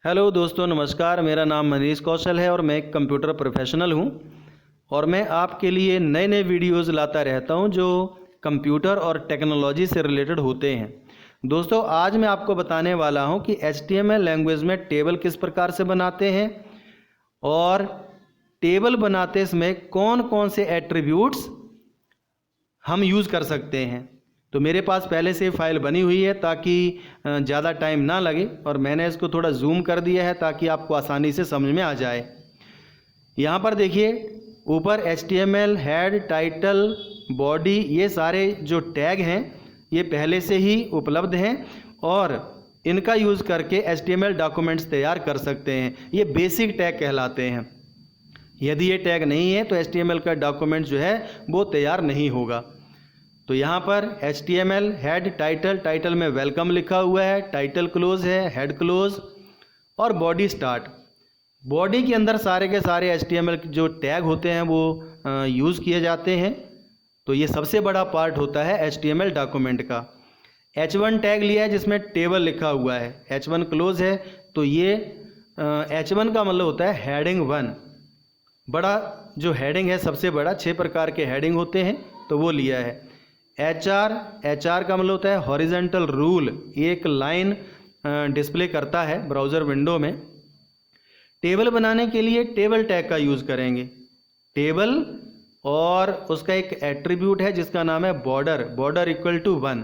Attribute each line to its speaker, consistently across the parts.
Speaker 1: Hello दोस्तों, नमस्कार। मेरा नाम मनीष कौशल है और मैं एक कंप्यूटर प्रोफेशनल हूं और मैं आपके लिए नए नए वीडियोस लाता रहता हूं जो कंप्यूटर और टेक्नोलॉजी से रिलेटेड होते हैं। दोस्तों, आज मैं आपको बताने वाला हूं कि HTML लैंग्वेज में टेबल किस प्रकार से बनाते हैं और टेबल बनाते समय कौन कौन से एट्रीब्यूट्स हम यूज़ कर सकते हैं। तो मेरे पास पहले से फाइल बनी हुई है ताकि ज़्यादा टाइम ना लगे और मैंने इसको थोड़ा जूम कर दिया है ताकि आपको आसानी से समझ में आ जाए। यहाँ पर देखिए, ऊपर HTML हेड, टाइटल, बॉडी, ये सारे जो टैग हैं ये पहले से ही उपलब्ध हैं और इनका यूज़ करके HTML डॉक्यूमेंट्स तैयार कर सकते हैं। ये बेसिक टैग कहलाते हैं। यदि ये टैग नहीं है तो HTML का डॉक्यूमेंट जो है वो तैयार नहीं होगा। तो यहाँ पर HTML हेड, टाइटल में वेलकम लिखा हुआ है, टाइटल क्लोज है, हेड क्लोज और बॉडी स्टार्ट। बॉडी के अंदर सारे के सारे HTML जो टैग होते हैं वो यूज़ किए जाते हैं। तो ये सबसे बड़ा पार्ट होता है HTML डॉक्यूमेंट का। H1 टैग लिया है जिसमें टेबल लिखा हुआ है, H1 क्लोज है। तो ये H1 का मतलब होता है हेडिंग 1। बड़ा जो हेडिंग है सबसे बड़ा, 6 प्रकार के हेडिंग होते हैं तो वो लिया है। HR का मतलब होता है हॉरिजेंटल रूल, एक लाइन डिस्प्ले करता है ब्राउज़र विंडो में। टेबल बनाने के लिए टेबल टैग का यूज़ करेंगे। टेबल और उसका एक एट्रीब्यूट है जिसका नाम है बॉर्डर इक्वल टू 1।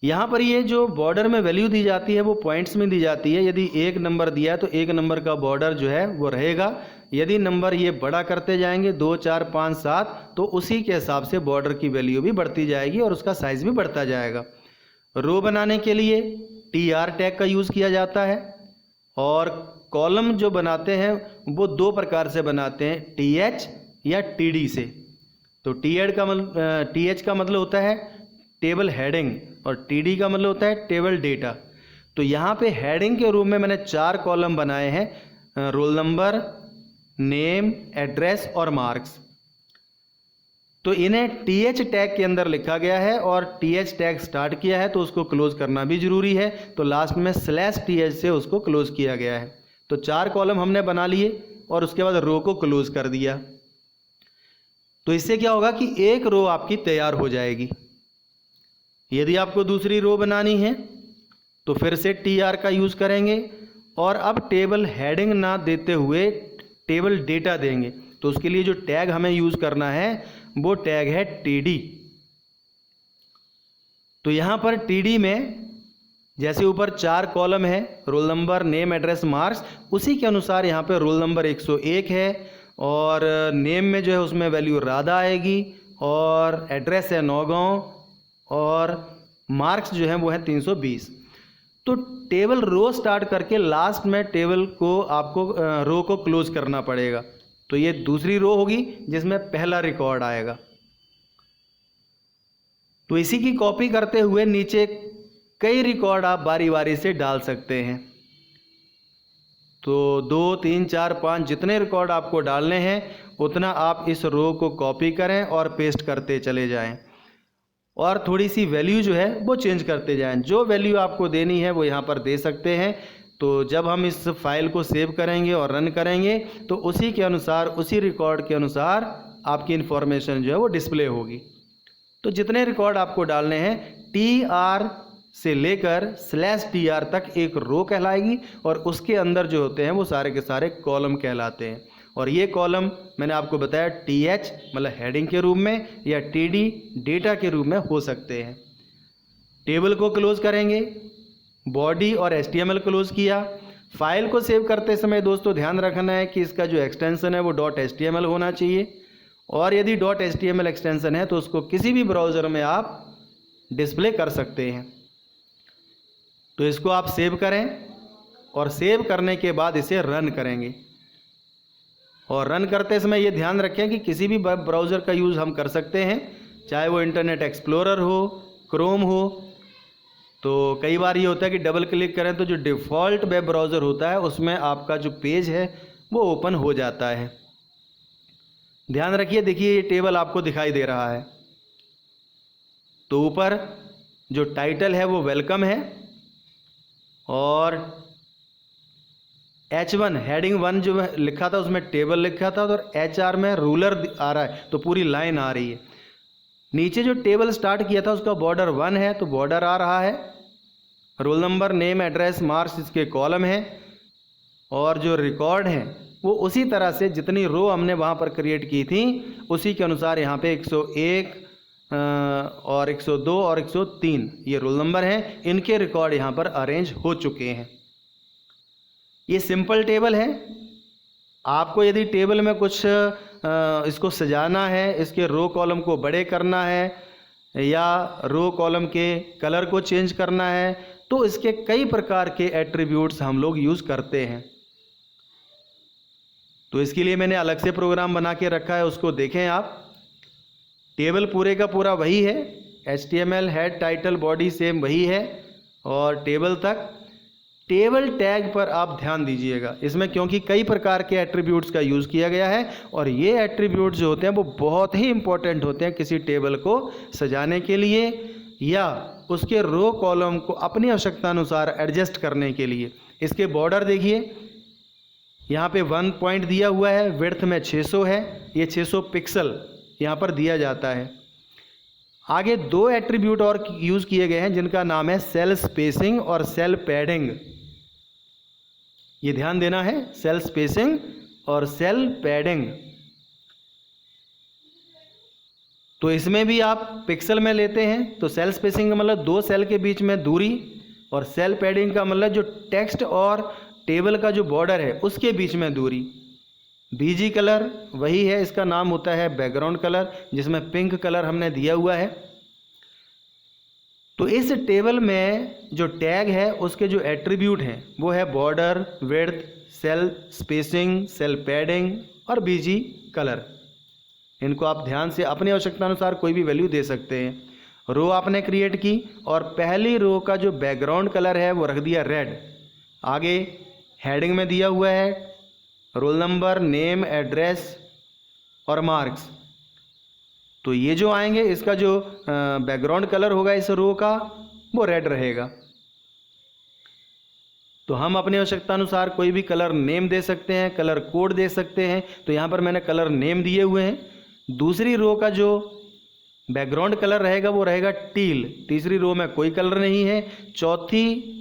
Speaker 1: यहाँ पर ये जो बॉर्डर में वैल्यू दी जाती है वो पॉइंट्स में दी जाती है। यदि 1 नंबर दिया है तो 1 नंबर का बॉर्डर जो है वो रहेगा। यदि नंबर ये बड़ा करते जाएंगे 2, 4, 5, 7 तो उसी के हिसाब से बॉर्डर की वैल्यू भी बढ़ती जाएगी और उसका साइज़ भी बढ़ता जाएगा। रो बनाने के लिए TR टैग का यूज़ किया जाता है और कॉलम जो बनाते हैं वो 2 प्रकार से बनाते हैं, TH या TD से। तो TH का मतलब होता है टेबल हेडिंग और TD का मतलब होता है टेबल डेटा। तो यहाँ पे हेडिंग के रूप में मैंने 4 कॉलम बनाए हैं, रोल नंबर, नेम, एड्रेस और मार्क्स। तो इन्हें TH टैग के अंदर लिखा गया है और TH टैग स्टार्ट किया है तो उसको क्लोज करना भी ज़रूरी है। तो लास्ट में /TH से उसको क्लोज किया गया है। तो 4 कॉलम हमने बना लिए और उसके बाद रो को क्लोज कर दिया। तो इससे क्या होगा कि एक रो आपकी तैयार हो जाएगी। यदि आपको दूसरी रो बनानी है तो फिर से TR का यूज़ करेंगे और अब टेबल हेडिंग ना देते हुए टेबल डेटा देंगे। तो उसके लिए जो टैग हमें यूज़ करना है वो टैग है TD। तो यहाँ पर TD में जैसे ऊपर 4 कॉलम है, roll number, name, address, marks, उसी के अनुसार यहाँ पे रोल नंबर 101 है और नेम में जो है उसमें वैल्यू राधा आएगी और एड्रेस है नौगांव और मार्क्स जो है वो है 320। तो टेबल रो स्टार्ट करके लास्ट में टेबल को आपको रो को क्लोज करना पड़ेगा। तो ये दूसरी रो होगी जिसमें पहला रिकॉर्ड आएगा। तो इसी की कॉपी करते हुए नीचे कई रिकॉर्ड आप बारी बारी से डाल सकते हैं। तो 2, 3, 4, 5 जितने रिकॉर्ड आपको डालने हैं उतना आप इस रो को कॉपी करें और पेस्ट करते चले जाएं और थोड़ी सी वैल्यू जो है वो चेंज करते जाएं। जो वैल्यू आपको देनी है वो यहाँ पर दे सकते हैं। तो जब हम इस फाइल को सेव करेंगे और रन करेंगे तो उसी के अनुसार, उसी रिकॉर्ड के अनुसार आपकी इन्फॉर्मेशन जो है वो डिस्प्ले होगी। तो जितने रिकॉर्ड आपको डालने हैं TR से लेकर /TR तक एक रो कहलाएगी और उसके अंदर जो होते हैं वो सारे के सारे कॉलम कहलाते हैं। और ये कॉलम मैंने आपको बताया TH मतलब हेडिंग के रूप में या TD डेटा के रूप में हो सकते हैं। टेबल को क्लोज करेंगे, बॉडी और HTML क्लोज किया। फाइल को सेव करते समय दोस्तों ध्यान रखना है कि इसका जो एक्सटेंशन है वो .html होना चाहिए और यदि .html एक्सटेंशन है तो उसको किसी भी ब्राउज़र में आप डिस्प्ले कर सकते हैं। तो इसको आप सेव करें और सेव करने के बाद इसे रन करेंगे। और रन करते समय ये ध्यान रखें कि किसी भी ब्राउज़र का यूज़ हम कर सकते हैं, चाहे वो इंटरनेट एक्सप्लोरर हो, क्रोम हो। तो कई बार ये होता है कि डबल क्लिक करें तो जो डिफ़ॉल्ट वेब ब्राउज़र होता है उसमें आपका जो पेज है वो ओपन हो जाता है। ध्यान रखिए, देखिए ये टेबल आपको दिखाई दे रहा है। तो ऊपर जो टाइटल है वो वेलकम है और H1 हेडिंग 1 जो लिखा था उसमें टेबल लिखा था, और HR में रूलर आ रहा है तो पूरी लाइन आ रही है। नीचे जो टेबल स्टार्ट किया था उसका बॉर्डर 1 है तो बॉर्डर आ रहा है, roll number, name, address, marks इसके कॉलम है, और जो रिकॉर्ड है वो उसी तरह से जितनी रो हमने वहाँ पर क्रिएट की थी उसी के अनुसार यहाँ पे 101 और 102 और 103 ये रोल नंबर हैं, इनके रिकॉर्ड यहाँ पर अरेंज हो चुके हैं। ये सिंपल टेबल है। आपको यदि टेबल में कुछ इसको सजाना है, इसके रो कॉलम को बड़े करना है या रो कॉलम के कलर को चेंज करना है, तो इसके कई प्रकार के एट्रीब्यूट्स हम लोग यूज़ करते हैं। तो इसके लिए मैंने अलग से प्रोग्राम बना के रखा है, उसको देखें आप। टेबल पूरे का पूरा वही है, HTML head, title, body same वही है, और टेबल तक टेबल टैग पर आप ध्यान दीजिएगा इसमें, क्योंकि कई प्रकार के एट्रीब्यूट्स का यूज़ किया गया है, और ये एट्रीब्यूट्स जो होते हैं वो बहुत ही इंपॉर्टेंट होते हैं किसी टेबल को सजाने के लिए या उसके रो कॉलम को अपनी आवश्यकता अनुसार एडजस्ट करने के लिए। इसके बॉर्डर देखिए, यहाँ पे 1 पॉइंट दिया हुआ है, विड्थ में 600 है, ये 600 पिक्सल यहाँ पर दिया जाता है। आगे 2 एट्रीब्यूट और यूज़ किए गए हैं जिनका नाम है सेल स्पेसिंग और सेल पैडिंग। ये ध्यान देना है, सेल स्पेसिंग और सेल पैडिंग। तो इसमें भी आप पिक्सल में लेते हैं, तो सेल स्पेसिंग का मतलब 2 सेल के बीच में दूरी, और सेल पैडिंग का मतलब जो टेक्स्ट और टेबल का जो बॉर्डर है उसके बीच में दूरी। बीजी कलर वही है, इसका नाम होता है बैकग्राउंड कलर, जिसमें पिंक कलर हमने दिया हुआ है। तो इस टेबल में जो टैग है उसके जो एट्रीब्यूट हैं वो है border, width, cell spacing, cell padding और बीजी कलर। इनको आप ध्यान से अपनी आवश्यकता अनुसार कोई भी वैल्यू दे सकते हैं। रो आपने क्रिएट की और पहली रो का जो बैकग्राउंड कलर है वो रख दिया रेड। आगे हेडिंग में दिया हुआ है रोल नंबर, नेम, एड्रेस और मार्क्स। तो ये जो आएंगे इसका जो बैकग्राउंड कलर होगा इस रो का वो रेड रहेगा। तो हम अपनी आवश्यकता अनुसार कोई भी कलर नेम दे सकते हैं, कलर कोड दे सकते हैं। तो यहाँ पर मैंने कलर नेम दिए हुए हैं। दूसरी रो का जो बैकग्राउंड कलर रहेगा वो रहेगा टील। तीसरी रो में कोई कलर नहीं है। चौथी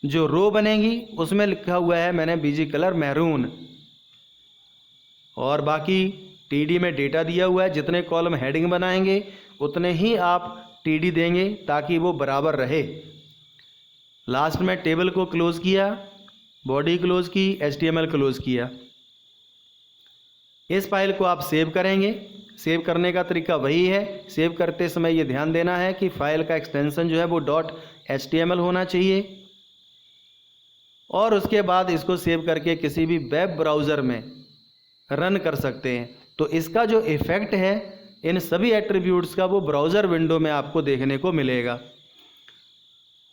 Speaker 1: जो रो बनेगी उसमें लिखा हुआ है मैंने बीजी कलर मैरून। और बाकी टीडी में डेटा दिया हुआ है, जितने कॉलम हेडिंग बनाएंगे उतने ही आप टीडी देंगे ताकि वो बराबर रहे। लास्ट में टेबल को क्लोज किया, बॉडी क्लोज की, HTML क्लोज किया। इस फाइल को आप सेव करेंगे। सेव करने का तरीका वही है। सेव करते समय ये ध्यान देना है कि फाइल का एक्सटेंशन जो है वो .html होना चाहिए, और उसके बाद इसको सेव करके किसी भी वेब ब्राउज़र में रन कर सकते हैं। तो इसका जो इफ़ेक्ट है इन सभी एट्रीब्यूट्स का वो ब्राउज़र विंडो में आपको देखने को मिलेगा।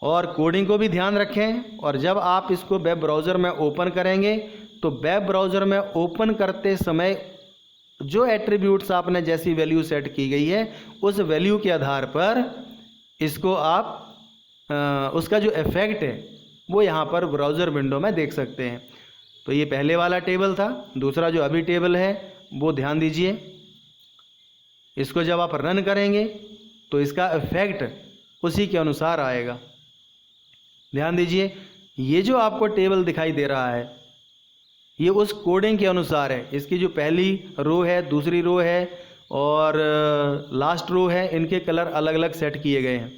Speaker 1: और कोडिंग को भी ध्यान रखें, और जब आप इसको वेब ब्राउज़र में ओपन करेंगे तो वेब ब्राउज़र में ओपन करते समय जो एट्रीब्यूट्स आपने जैसी वैल्यू सेट की गई है उस वैल्यू के आधार पर इसको आप उसका जो इफ़ेक्ट है वो यहाँ पर ब्राउज़र विंडो में देख सकते हैं। तो ये पहले वाला टेबल था। दूसरा जो अभी टेबल है वो ध्यान दीजिए, इसको जब आप रन करेंगे तो इसका इफ़ेक्ट उसी के अनुसार आएगा। ध्यान दीजिए, ये जो आपको टेबल दिखाई दे रहा है ये उस कोडिंग के अनुसार है। इसकी जो पहली रो है, दूसरी रो है और लास्ट रो है, इनके कलर अलग अलग सेट किए गए हैं।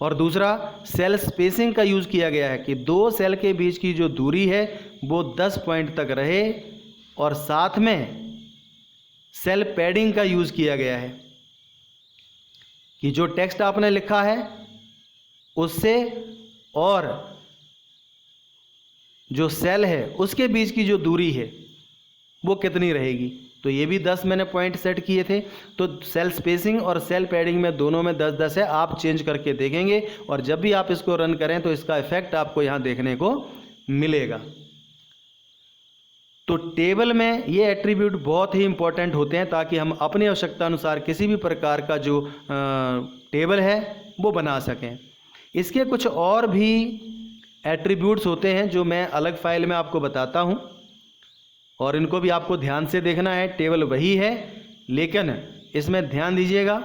Speaker 1: और दूसरा सेल स्पेसिंग का यूज़ किया गया है कि 2 सेल के बीच की जो दूरी है वो 10 पॉइंट तक रहे, और साथ में सेल पैडिंग का यूज़ किया गया है कि जो टेक्स्ट आपने लिखा है उससे और जो सेल है उसके बीच की जो दूरी है वो कितनी रहेगी। तो ये भी 10 मैंने पॉइंट सेट किए थे। तो सेल स्पेसिंग और सेल पैडिंग में दोनों में 10-10 है। आप चेंज करके देखेंगे और जब भी आप इसको रन करें तो इसका इफेक्ट आपको यहाँ देखने को मिलेगा। तो टेबल में ये एट्रीब्यूट बहुत ही इंपॉर्टेंट होते हैं ताकि हम अपनी आवश्यकता अनुसार किसी भी प्रकार का जो टेबल है वो बना सकें। इसके कुछ और भी एट्रीब्यूट्स होते हैं जो मैं अलग फाइल में आपको बताता हूँ, और इनको भी आपको ध्यान से देखना है। टेबल वही है, लेकिन इसमें ध्यान दीजिएगा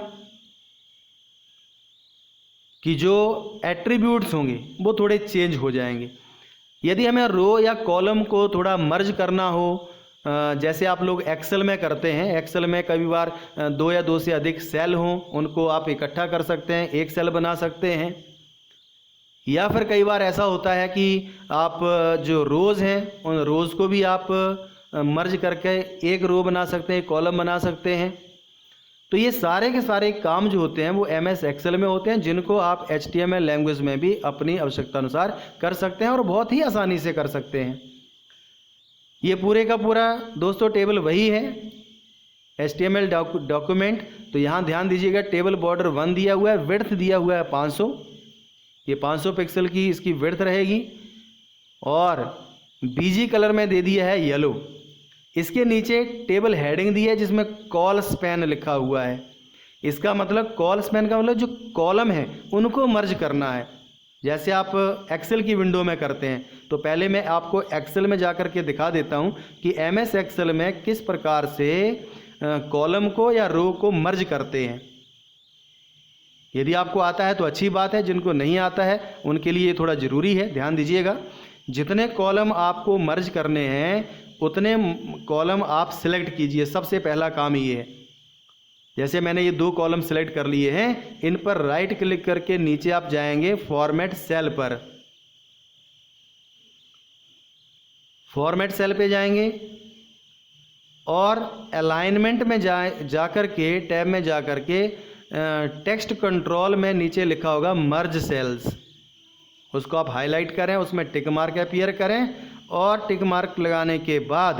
Speaker 1: कि जो एट्रीब्यूट्स होंगे वो थोड़े चेंज हो जाएंगे। यदि हमें रो या कॉलम को थोड़ा मर्ज करना हो, जैसे आप लोग एक्सेल में करते हैं, एक्सेल में कई बार 2 या 2 से अधिक सेल हों, उनको आप इकट्ठा कर सकते हैं, एक सेल बना सकते हैं। या फिर कई बार ऐसा होता है कि आप जो रोज़ हैं उन रोज़ को भी आप मर्ज करके एक रो बना सकते हैं, एक कॉलम बना सकते हैं। तो ये सारे के सारे काम जो होते हैं वो MS एक्सेल में होते हैं, जिनको आप HTML लैंग्वेज में भी अपनी आवश्यकता अनुसार कर सकते हैं और बहुत ही आसानी से कर सकते हैं। ये पूरे का पूरा दोस्तों टेबल वही है, HTML डॉक्यूमेंट। तो यहाँ ध्यान दीजिएगा, टेबल बॉर्डर 1 दिया हुआ है, विड्थ दिया हुआ है 500, ये 500 पिक्सल की इसकी विड्थ रहेगी, और BG कलर में दे दिया है येलो। इसके नीचे टेबल हेडिंग दी है जिसमें कॉल स्पैन लिखा हुआ है। इसका मतलब कॉल स्पैन का मतलब जो कॉलम है उनको मर्ज करना है, जैसे आप एक्सेल की विंडो में करते हैं। तो पहले मैं आपको एक्सेल में जाकर के दिखा देता हूं कि MS एक्सेल में किस प्रकार से कॉलम को या रो को मर्ज करते हैं। यदि आपको आता है तो अच्छी बात है, जिनको नहीं आता है उनके लिए थोड़ा ज़रूरी है। ध्यान दीजिएगा, जितने कॉलम आपको मर्ज करने हैं उतने कॉलम आप सिलेक्ट कीजिए। सबसे पहला काम ये है, जैसे मैंने ये 2 कॉलम सिलेक्ट कर लिए हैं, इन पर राइट क्लिक करके नीचे आप जाएंगे फॉर्मेट सेल पर, फॉर्मेट सेल पे जाएंगे और अलाइनमेंट में जाकर के टैब में जाकर के टेक्स्ट कंट्रोल में नीचे लिखा होगा मर्ज सेल्स, उसको आप हाईलाइट करें, उसमें टिक मार्क अपीयर करें, और टिक मार्क लगाने के बाद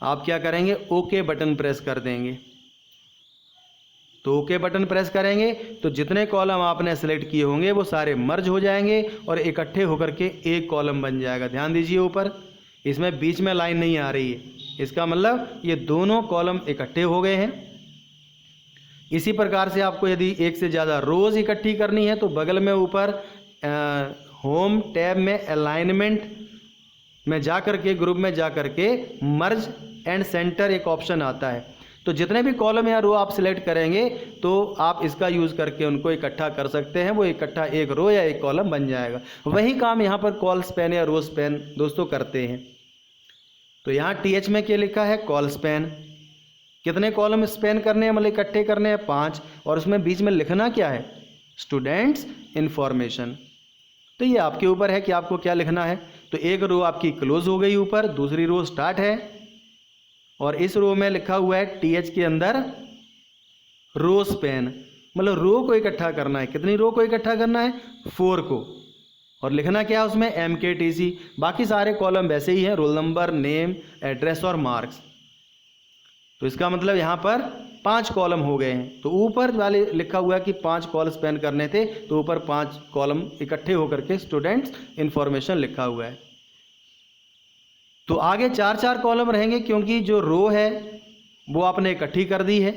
Speaker 1: आप क्या करेंगे, ओके बटन प्रेस कर देंगे। तो ओके बटन प्रेस करेंगे तो जितने कॉलम आपने सेलेक्ट किए होंगे वो सारे मर्ज हो जाएंगे और इकट्ठे होकर के एक कॉलम बन जाएगा। ध्यान दीजिए, ऊपर इसमें बीच में लाइन नहीं आ रही है, इसका मतलब ये दोनों कॉलम इकट्ठे हो गए हैं। इसी प्रकार से आपको यदि एक से ज़्यादा रोज़ इकट्ठी करनी है तो बगल में ऊपर होम टैब में अलाइनमेंट में जाकर के ग्रुप में जाकर के मर्ज एंड सेंटर एक ऑप्शन आता है। तो जितने भी कॉलम या रो आप सिलेक्ट करेंगे तो आप इसका यूज़ करके उनको इकट्ठा कर सकते हैं, वो इकट्ठा एक रो या एक कॉलम बन जाएगा। वही काम यहाँ पर कॉल स्पैन या रो स्पैन दोस्तों करते हैं। तो यहाँ TH में क्या लिखा है, कॉल स्पैन। कितने कॉलम स्पैन करने हैं, मतलब इकट्ठे करने हैं 5, और उसमें बीच में लिखना क्या है, स्टूडेंट्स इन्फॉर्मेशन। तो ये आपके ऊपर है कि आपको क्या लिखना है। तो एक रो आपकी क्लोज हो गई ऊपर, दूसरी रो स्टार्ट है, और इस रो में लिखा हुआ है TH के अंदर रो स्पैन, मतलब रो को इकट्ठा करना है। कितनी रो को इकट्ठा करना है, 4 को, और लिखना क्या है उसमें, MKTC। बाकी सारे कॉलम वैसे ही हैं, रोल नंबर, नेम, एड्रेस और मार्क्स। तो इसका मतलब यहाँ पर 5 कॉलम हो गए हैं। तो ऊपर वाले लिखा हुआ है कि 5 कॉल स्पैन करने थे, तो ऊपर 5 कॉलम इकट्ठे होकर के स्टूडेंट्स इन्फॉर्मेशन लिखा हुआ है। तो आगे 4-4 कॉलम रहेंगे, क्योंकि जो रो है वो आपने इकट्ठी कर दी है।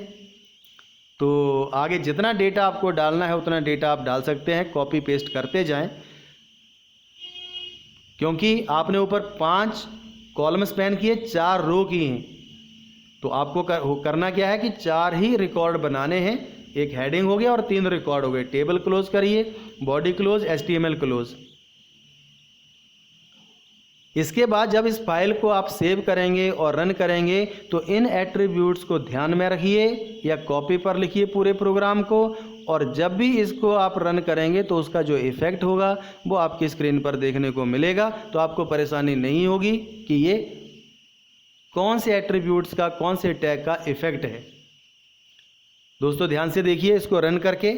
Speaker 1: तो आगे जितना डेटा आपको डालना है उतना डेटा आप डाल सकते हैं, कॉपी पेस्ट करते जाएं, क्योंकि आपने ऊपर 5 कॉलम स्पैन किए, 4 रो की हैं। तो आपको करना क्या है कि 4 ही रिकॉर्ड बनाने हैं। एक हेडिंग हो गया और 3 रिकॉर्ड हो गए। टेबल क्लोज करिए, बॉडी क्लोज, HTML क्लोज। इसके बाद जब इस फाइल को आप सेव करेंगे और रन करेंगे तो इन एट्रीब्यूट्स को ध्यान में रखिए या कॉपी पर लिखिए पूरे प्रोग्राम को, और जब भी इसको आप रन करेंगे तो उसका जो इफ़ेक्ट होगा वो आपकी स्क्रीन पर देखने को मिलेगा। तो आपको परेशानी नहीं होगी कि ये कौन से एट्रीब्यूट्स का, कौन से टैग का इफ़ेक्ट है। दोस्तों ध्यान से देखिए, इसको रन करके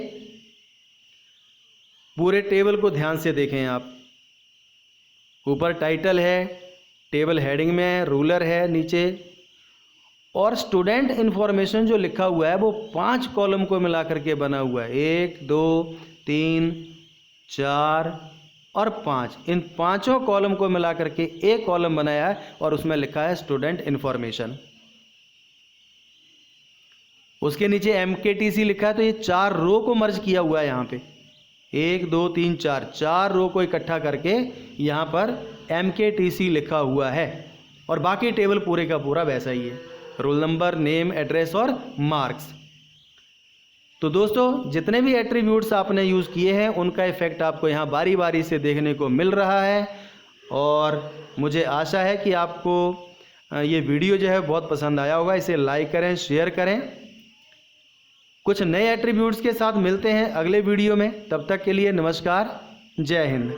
Speaker 1: पूरे टेबल को ध्यान से देखें आप। ऊपर टाइटल है, टेबल हेडिंग में है, रूलर है नीचे, और स्टूडेंट इन्फॉर्मेशन जो लिखा हुआ है वो 5 कॉलम को मिला करके बना हुआ है। 1, 2, 3, 4 और 5, इन 5 कॉलम को मिला करके एक कॉलम बनाया है और उसमें लिखा है स्टूडेंट इन्फॉर्मेशन। उसके नीचे MKTC लिखा है, तो ये 4 रो को मर्ज किया हुआ है यहाँ पे। 1 2 3 4 रो को इकट्ठा करके यहाँ पर MKTC लिखा हुआ है और बाकी टेबल पूरे का पूरा वैसा ही है, रोल नंबर, नेम, एड्रेस और मार्क्स। तो दोस्तों जितने भी एट्रीब्यूट्स आपने यूज़ किए हैं उनका इफ़ेक्ट आपको यहाँ बारी बारी से देखने को मिल रहा है और मुझे आशा है कि आपको ये वीडियो जो है बहुत पसंद आया होगा। इसे लाइक करें, शेयर करें। कुछ नए एट्रीब्यूट्स के साथ मिलते हैं अगले वीडियो में। तब तक के लिए नमस्कार, जय हिंद।